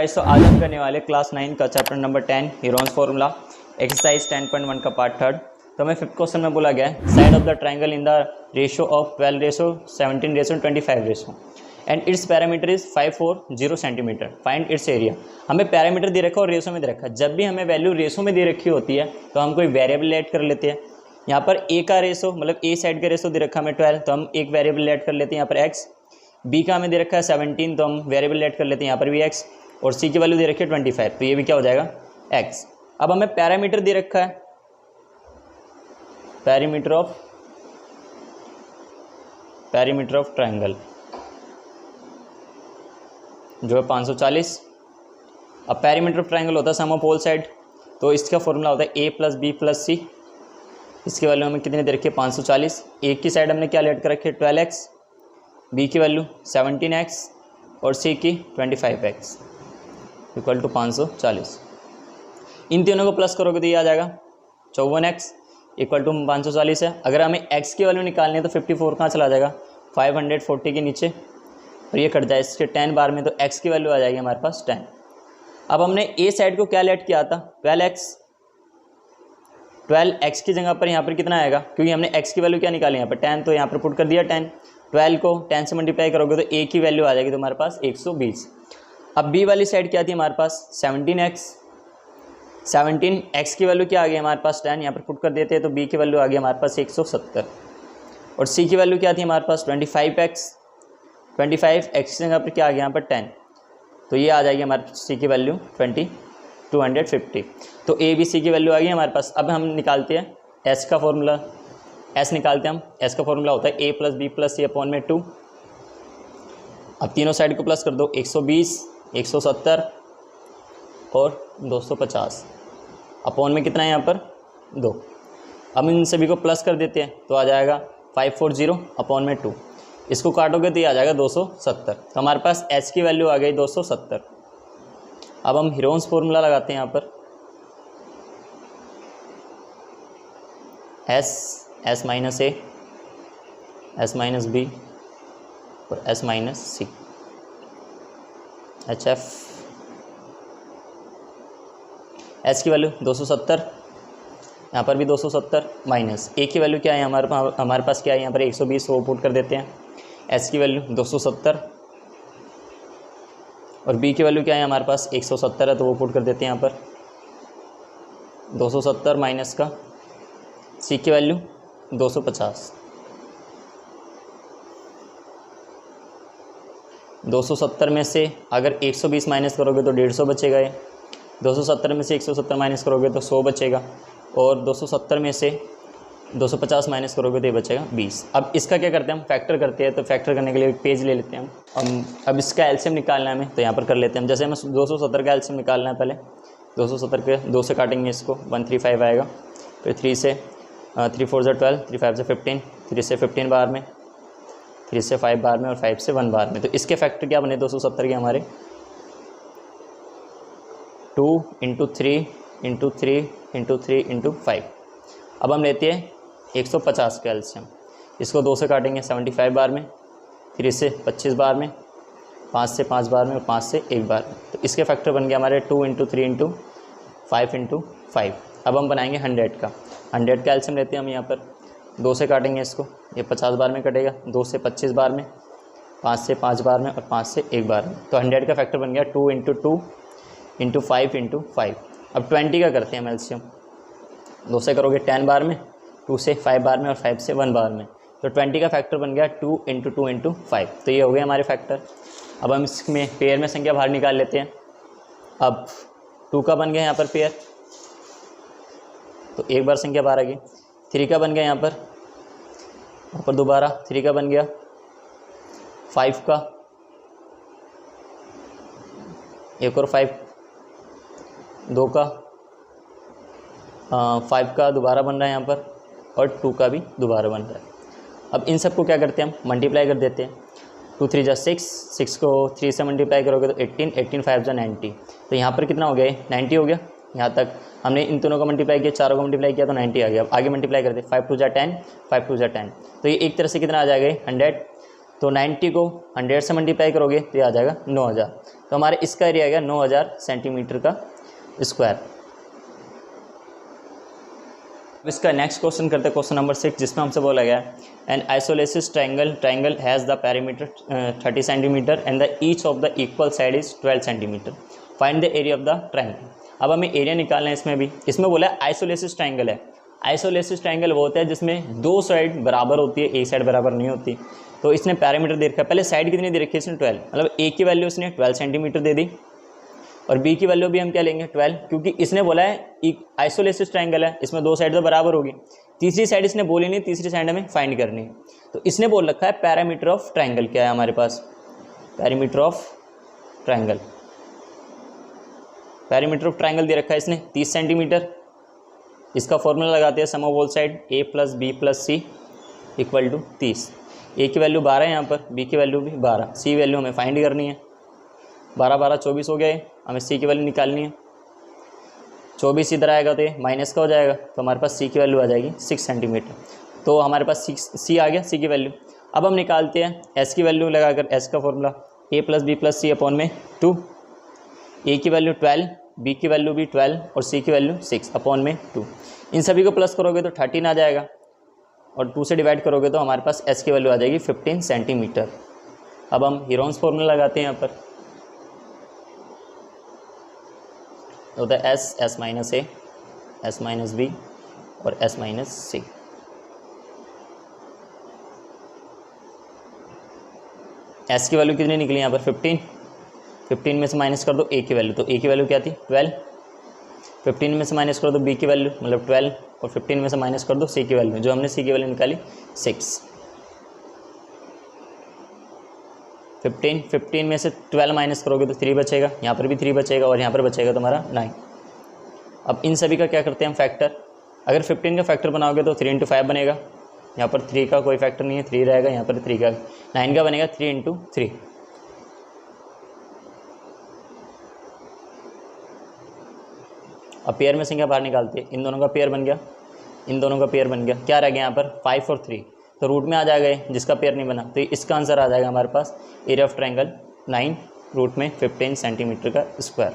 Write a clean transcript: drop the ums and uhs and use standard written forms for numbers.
Guys, तो आज हम करने वाले क्लास 9 का chapter number 10 Heron's formula exercise 10.1 का पार्ट थर्ड। तो हमें फिफ्थ क्वेश्चन में बोला गया है side of the triangle in the ratio of 12:17:25 and it's parameter is 540 centimetre, find its area. हमें पैरामीटर दे रखा है और रेशो में दे रखा है। जब भी हमें वैल्यू रेशो में दे रखी होती है तो हम कोई वेरिएबल ऐड कर लेते हैं। यहाँ पर ए का रेशो मतलब ए साइड का रेशो दे रखा है हमें 12, तो हम एक वेरिएबल ऐड कर लेते हैं यहाँ पर एक्स। बी का हमें दे रखा है 17, तो हम वेरिएबल ऐड कर लेते हैं यहाँ पर भी एक्स। और सी की वैल्यू दे रखी है 25, तो ये भी क्या हो जाएगा एक्स। अब हमें पैरामीटर दे रखा है, पैरामीटर ऑफ ट्राइंगल जो है 540। अब पैरामीटर ऑफ ट्राइंगल होता है सम ऑफ ऑल साइड, तो इसका फॉर्मूला होता है a + b + c। इसकी वैल्यू हमें कितनी दे रखी है 540। ए की साइड हमने क्या लेट कर रखी है 12x, बी की वैल्यू 17x और सी की 25x इक्वल टू 540। इन तीनों को प्लस करोगे तो ये आ जाएगा 54x इक्वल टू 540 है। अगर हमें x की वैल्यू निकालनी है तो 54 कहाँ चला जाएगा 540 के नीचे और ये कट जाए इसके 10 बार में, तो x की वैल्यू आ जाएगी हमारे पास 10। अब हमने a साइड को क्या लेट किया था 12x की जगह पर यहाँ पर कितना आएगा, क्योंकि हमने x की वैल्यू क्या निकाली यहाँ पर 10, तो यहाँ पर पुट कर दिया 10। 12 को 10 से मल्टीप्लाई करोगे तो a की वैल्यू आ जाएगी तो हमारे पास 120। अब b वाली साइड क्या थी हमारे पास 17x। 17x की वैल्यू क्या आ गई हमारे पास 10, यहाँ पर पुट कर देते हैं तो b की वैल्यू आ गई हमारे पास 170। और c की वैल्यू क्या थी हमारे पास 25x। 25x की जगह पर क्या आ गया यहाँ पर 10, तो ये आ जाएगी हमारे c की वैल्यू 250। तो a b c की वैल्यू आ गई हमारे पास। अब हम निकालते हैं s का फॉर्मूला, s निकालते हैं हम। s का फॉर्मूला होता है a + b + c अपॉन में 2। अब तीनों साइड को प्लस कर दो 120, 170 और 250 अपॉन में कितना है यहाँ पर 2। अब इन सभी को प्लस कर देते हैं तो आ जाएगा 540 अपॉन में 2। इसको काटोगे तो ये आ जाएगा 270। तो हमारे पास s की वैल्यू आ गई 270। अब हम हीरोन्स फॉर्मूला लगाते हैं यहाँ पर s - a, s - b और s - c, HF। s की वैल्यू 270, यहाँ पर भी 270 माइनस a की वैल्यू क्या है हमारे पास क्या है यहाँ पर 120, वो पुट कर देते हैं। s की वैल्यू 270 और b की वैल्यू क्या है हमारे पास 170 है, तो वो पुट कर देते हैं यहाँ पर 270 माइनस का c की वैल्यू 250। 270 में से अगर 120 माइनस करोगे तो 150 बचेगा। ये 270 में से 170 माइनस करोगे तो 100 बचेगा और 270 में से 250 माइनस करोगे तो ये बचेगा 20। अब इसका क्या करते हैं हम फैक्टर करते हैं, तो फैक्टर करने के लिए एक पेज ले लेते हैं हम। अब इसका एलसीएम निकालना है हमें, तो यहाँ पर कर लेते हैं हम। जैसे हमें 270 का एलसीएम निकालना है, पहले 270 के 2 से काटेंगे इसको 135 आएगा। फिर 3 से 3 4 से 12, 3 5 से 15, 3 से 15 बार में, 3 से 5 बार में और 5 से 1 बार में। तो इसके फैक्टर क्या बने 270 के हमारे 2 × 3 × 3 × 3 × 5। अब हम लेते हैं 150 का एलसीएम। इसको 2 से काटेंगे 75 बार में, 3 से 25 बार में, 5 से 5 बार में और 5 से 1 बार में। तो इसके फैक्टर बन गया हमारे 2 × 3 × 5 × 5। अब हम बनाएंगे 100 का। 100 का एलसीएम लेते हैं हम यहाँ पर, 2 से काटेंगे इसको, ये 50 बार में कटेगा, 2 से 25 बार में, 5 से 5 बार में और 5 से 1 बार में। तो 100 का फैक्टर बन गया 2 × 2 × 5 × 5। अब 20 का करते हैं हम एलसीएम। 2 से करोगे 10 बार में, 2 से 5 बार में और 5 से 1 बार में। तो 20 का फैक्टर बन गया 2 × 2 × 5। तो ये हो गए हमारे फैक्टर। अब हम इसमें पेयर में संख्या बाहर निकाल लेते हैं। अब 2 का बन गया यहाँ पर पेयर, तो एक बार संख्या बाहर आ गई। 3 का बन गया यहाँ पर दोबारा 3 का बन गया। 5 का एक और 5, 2 का 5 का दोबारा बन रहा है यहाँ पर और 2 का भी दोबारा बन रहा है। अब इन सब को क्या करते हैं हम मल्टीप्लाई कर देते हैं। 2 3 जा 6, 6 को 3 से मल्टीप्लाई करोगे तो 18, 18 5 जा 90। तो यहाँ पर कितना हो गया 90 हो गया। यहाँ तक हमने इन दोनों को मल्टीप्लाई किया, चारों को मल्टीप्लाई किया तो 90 आ गया। अब आगे मल्टीप्लाई करते 5 2 जा 10, 5 2 जा 10। तो ये एक तरह से कितना आ जाएगा 100। तो 90 को 100 से मल्टीप्लाई करोगे तो ये आ जाएगा 9000। तो हमारे इसका एरिया आ गया 9000 सेंटीमीटर का स्क्वायर। अब इसका नेक्स्ट क्वेश्चन करते हैं, क्वेश्चन नंबर 6, जिसमें हमसे बोला गया an isosceles triangle has the perimeter 30 centimetre and the each of the equal side is 12 centimetre, find the area of the triangle. अब हमें एरिया निकालना है इसमें भी। इसमें बोला है आइसोलेसिस ट्राइंगल है। आइसोलेसिस ट्राइंगल वो होता है जिसमें दो साइड बराबर होती है, एक साइड बराबर नहीं होती। तो इसने पैरामीटर दे रखा है, पहले साइड कितनी दे रखी है इसने 12, मतलब ए की वैल्यू इसने 12 सेंटीमीटर दे दी और बी की वैल्यू भी हम क्या लेंगे 12, क्योंकि इसने बोला है आइसोलेसिस ट्राइंगल है, इसमें दो साइड तो बराबर होगी। तीसरी साइड इसने बोली नहीं, तीसरी साइड हमें फाइंड करनी है। तो इसने बोल रखा है पैरामीटर ऑफ ट्राइंगल क्या है हमारे पास, parameter of triangle. Parameter of triangle दे रखा है इसने 30 सेंटीमीटर। इसका फॉर्मूला लगाते हैं sum of both side a + b + c = 30। a की वैल्यू 12 है यहाँ पर, b की वैल्यू भी 12, c वैल्यू हमें फाइंड करनी है। 12 12 24 हो गए, हमें c की वैल्यू निकालनी है। 24 इधर आएगा तो ये माइनस का हो जाएगा, तो हमारे पास c की वैल्यू आ जाएगी 6 सेंटीमीटर। तो हमारे पास c आ गया, c की वैल्यू। अब हम निकालते हैं s की वैल्यू लगाकर, s का formula a + b + c / 2। a की वैल्यू 12, b की वैल्यू भी 12 और c की वैल्यू 6 / 2। इन सभी को प्लस करोगे तो 13 आ जाएगा और 2 से डिवाइड करोगे तो हमारे पास s की वैल्यू आ जाएगी 15 सेंटीमीटर। अब हम हीरोन्स फॉर्मूला लगाते हैं यहाँ पर, तो होता है s - a, s - b और s - c। s की वैल्यू कितनी निकली यहाँ पर 15, 15 में से माइनस कर दो a की वैल्यू, तो a की वैल्यू क्या थी 12, 15 में से माइनस कर दो b की वैल्यू मतलब 12 और 15 में से माइनस कर दो c की वैल्यू, जो हमने c की वैल्यू निकाली 6। 15 में से 12 माइनस करोगे तो 3 बचेगा, यहाँ पर भी 3 बचेगा और यहाँ पर बचेगा तुम्हारा 9। अब इन सभी का क्या करते हैं हम फैक्टर। अगर 15 का फैक्टर बनाओगे तो 3 × 5 बनेगा, यहाँ पर 3 का कोई फैक्टर नहीं है, 3 रहेगा, यहाँ पर 3 का, 9 का बनेगा 3 × 3। अब पेयर में संख्या बाहर निकालते हैं, इन दोनों का पेयर बन गया, इन दोनों का पेयर बन गया, क्या रह गया यहाँ पर 5 और 3, तो रूट में आ जाएगा जिसका पेयर नहीं बना। तो इसका आंसर आ जाएगा हमारे पास एरिया ऑफ ट्राइंगल 9 रूट में 15 सेंटीमीटर का स्क्वायर।